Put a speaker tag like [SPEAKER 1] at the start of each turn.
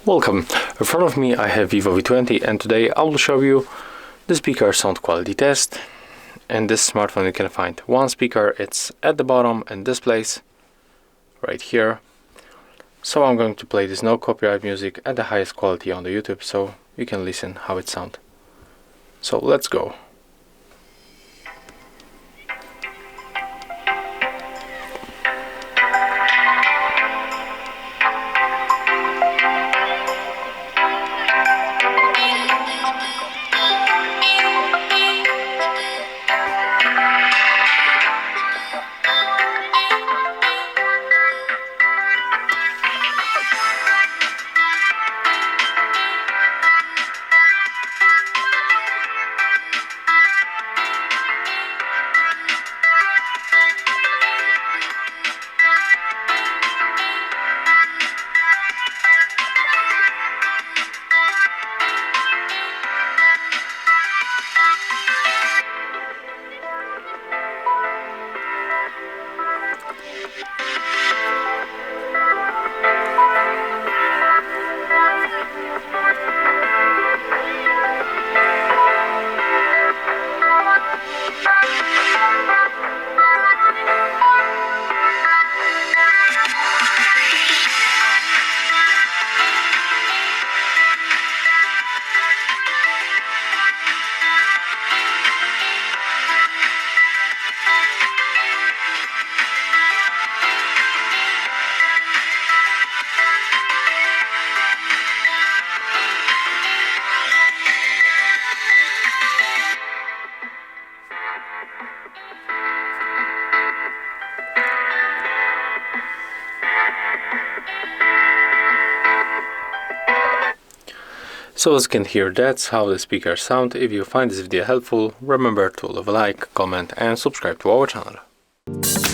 [SPEAKER 1] Welcome. In front of me I have VIVO V20 and today I will show you the speaker sound quality test. In this smartphone you can find one speaker, it's at the bottom in this place, right here. So I'm going to play this no copyright music at the highest quality on the YouTube so you can listen how it sounds. So let's go. So as you can hear, that's how the speakers sound. If you find this video helpful, remember to leave a like, comment and subscribe to our channel.